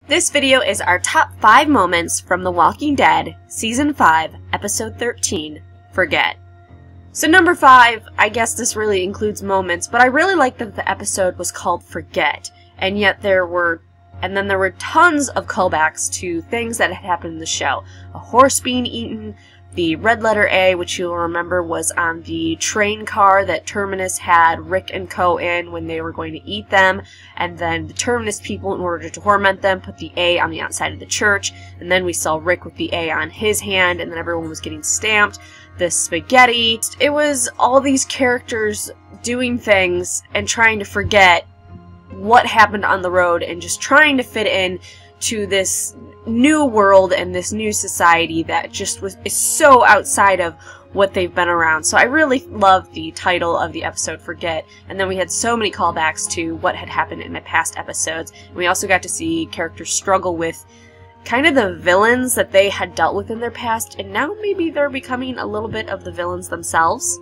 This video is our top 5 moments from The Walking Dead, Season 5, Episode 13, Forget. So number 5, I guess this really includes moments, but I really like that the episode was called Forget, and yet there were tons of callbacks to things that had happened in the show. A horse being eaten, the red letter A, which you'll remember was on the train car that Terminus had Rick and Co. in when they were going to eat them, and then the Terminus people, in order to torment them, put the A on the outside of the church, and then we saw Rick with the A on his hand, and then everyone was getting stamped. The spaghetti. It was all these characters doing things and trying to forget what happened on the road and just trying to fit in to this new world and this new society that just is so outside of what they've been around. So I really love the title of the episode, Forget, and then we had so many callbacks to what had happened in the past episodes. And we also got to see characters struggle with kind of the villains that they had dealt with in their past, and now maybe they're becoming a little bit of the villains themselves.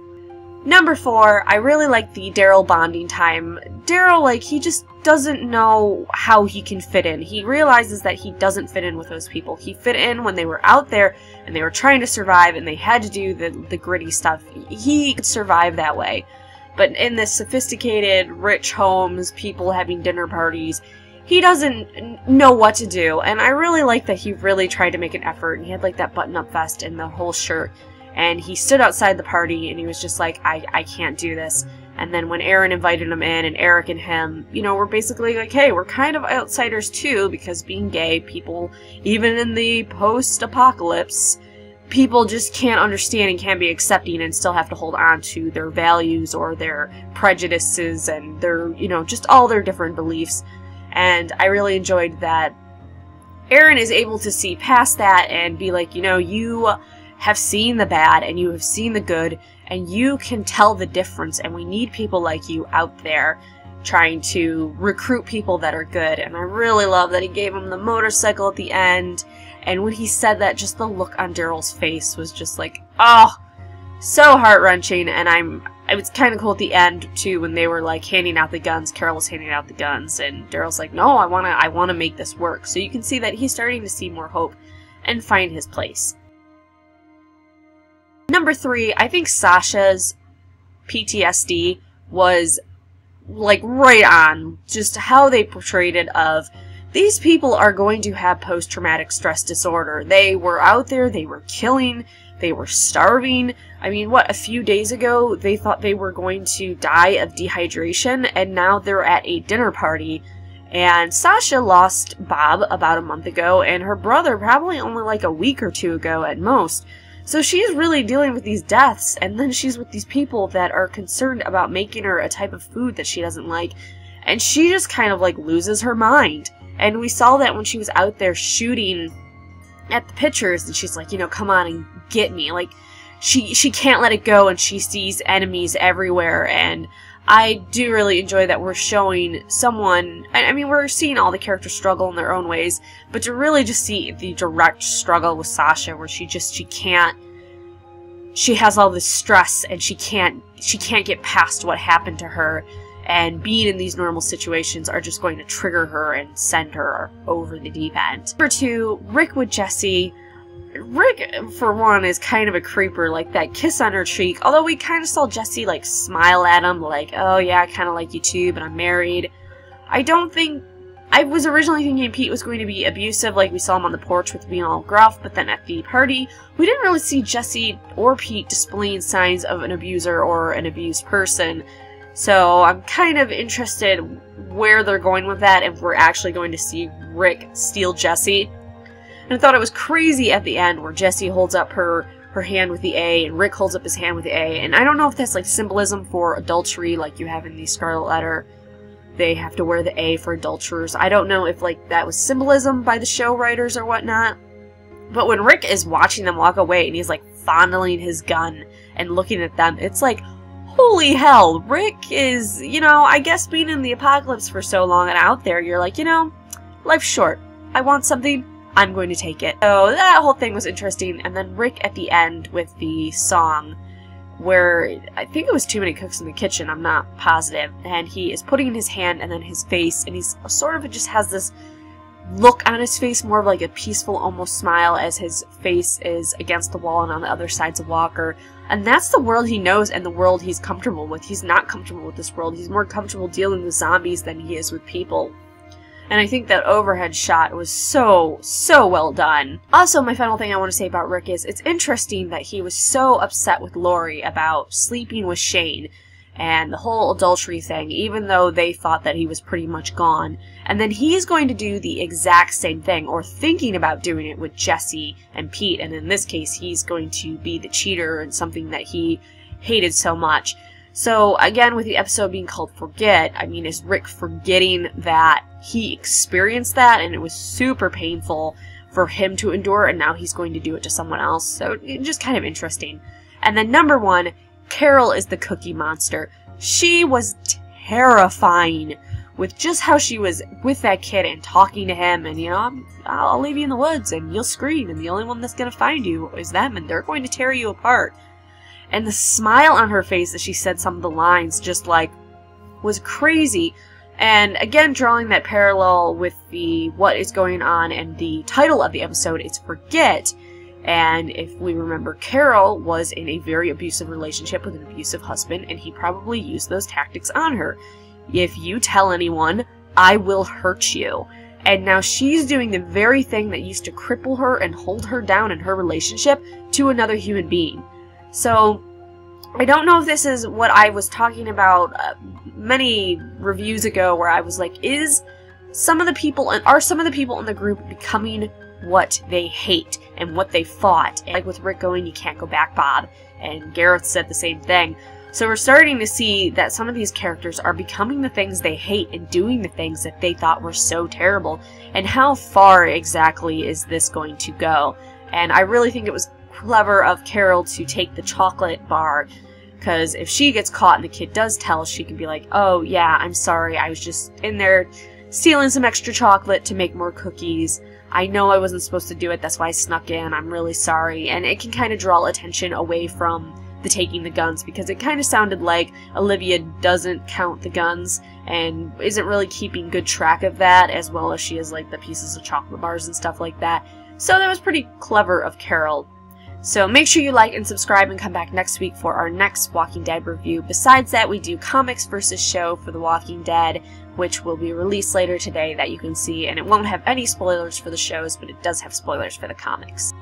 Number 4, I really like the Daryl bonding time. Daryl, he just doesn't know how he can fit in. He realizes that he doesn't fit in with those people. He fit in when they were out there and they were trying to survive and they had to do the gritty stuff. He could survive that way. But in this sophisticated, rich homes, people having dinner parties, he doesn't know what to do. And I really like that he really tried to make an effort. And he had that button-up vest and the whole shirt. And he stood outside the party and he was just like, I can't do this. And then when Aaron invited him in, and Eric and him, were basically like, hey, we're kind of outsiders too, because being gay, people, even in the post-apocalypse, people just can't understand and can't be accepting and still have to hold on to their values or their prejudices and their, just all their different beliefs. And I really enjoyed that Aaron is able to see past that and be like, you have seen the bad and you have seen the good and you can tell the difference, and we need people like you out there trying to recruit people that are good. And I really love that he gave him the motorcycle at the end, and when he said that, just the look on Daryl's face was just like, oh, so heart-wrenching. And it was kind of cool at the end too, when they were handing out the guns. Carol was handing out the guns and Daryl's like, no, I want to make this work. So you can see that he's starting to see more hope and find his place. Number 3, I think Sasha's PTSD was right on. Just how they portrayed it of, these people are going to have post-traumatic stress disorder. They were out there, they were killing, they were starving. I mean, a few days ago they thought they were going to die of dehydration, and now they're at a dinner party. And Sasha lost Bob about a month ago, and her brother probably only a week or 2 ago at most. So she's really dealing with these deaths, and then she's with these people that are concerned about making her a type of food that she doesn't like, and she just kind of loses her mind. And we saw that when she was out there shooting at the pictures, and she's like, come on and get me. She can't let it go, and she sees enemies everywhere. And I do really enjoy that we're showing someone, I mean, we're seeing all the characters struggle in their own ways, but to really just see the direct struggle with Sasha, where she has all this stress, and she can't get past what happened to her, and being in these normal situations are just going to trigger her and send her over the deep end. Number 2, Rick with Jesse. Rick, for one, is kind of a creeper, that kiss on her cheek, although we kind of saw Jesse, smile at him, oh yeah, I kind of like you too, but I'm married. I was originally thinking Pete was going to be abusive, we saw him on the porch with being all gruff, but then at the party, we didn't really see Jesse or Pete displaying signs of an abuser or an abused person. So I'm kind of interested where they're going with that, if we're actually going to see Rick steal Jesse. And I thought it was crazy at the end where Jesse holds up her hand with the A and Rick holds up his hand with the A. And I don't know if that's symbolism for adultery, like you have in the Scarlet Letter. They have to wear the A for adulterers. I don't know if that was symbolism by the show writers or whatnot. But when Rick is watching them walk away and he's fondling his gun and looking at them, it's holy hell. Rick is, I guess being in the apocalypse for so long and out there, you're life's short. I want something, I'm going to take it. So that whole thing was interesting. And then Rick at the end with the song, where I think it was Too Many Cooks in the Kitchen, I'm not positive, and he is putting his hand and then his face, and he's sort of just has this look on his face, more of like a peaceful almost smile as his face is against the wall and on the other side's a walker. And that's the world he knows and the world he's comfortable with. He's not comfortable with this world. He's more comfortable dealing with zombies than he is with people. And I think that overhead shot was so well done. Also, my final thing I want to say about Rick is it's interesting that he was so upset with Lori about sleeping with Shane and the whole adultery thing, even though they thought that he was pretty much gone. And then he's going to do the exact same thing, or thinking about doing it with Jesse and Pete, and in this case, he's going to be the cheater and something that he hated so much. So, again, with the episode being called Forget, I mean, is Rick forgetting that he experienced that, and it was super painful for him to endure, and now he's going to do it to someone else? So, just kind of interesting. And then number 1, Carol is the Cookie Monster. She was terrifying with just how she was with that kid and talking to him, and, you know, I'll leave you in the woods, and you'll scream, and the only one that's going to find you is them, and they're going to tear you apart. And the smile on her face as she said some of the lines just, like, was crazy. And again, drawing that parallel with the what is going on and the title of the episode, it's Forget. And if we remember, Carol was in a very abusive relationship with an abusive husband, and he probably used those tactics on her. If you tell anyone, I will hurt you. And now she's doing the very thing that used to cripple her and hold her down in her relationship to another human being. So, I don't know if this is what I was talking about many reviews ago, where I was like, are some of the people in the group becoming what they hate and what they fought? And like with Rick going, you can't go back, Bob, and Gareth said the same thing. So we're starting to see that some of these characters are becoming the things they hate and doing the things that they thought were so terrible. And how far exactly is this going to go? And I really think it was clever of Carol to take the chocolate bar, because if she gets caught and the kid does tell, she can be like, oh yeah, I'm sorry, I was just in there stealing some extra chocolate to make more cookies. I know I wasn't supposed to do it, that's why I snuck in, I'm really sorry. And it can kind of draw attention away from the taking the guns, because it kind of sounded like Olivia doesn't count the guns and isn't really keeping good track of that, as well as she is like the pieces of chocolate bars and stuff like that. So that was pretty clever of Carol. So make sure you like and subscribe and come back next week for our next Walking Dead review. Besides that, we do comics versus show for The Walking Dead, which will be released later today that you can see, and it won't have any spoilers for the shows, but it does have spoilers for the comics.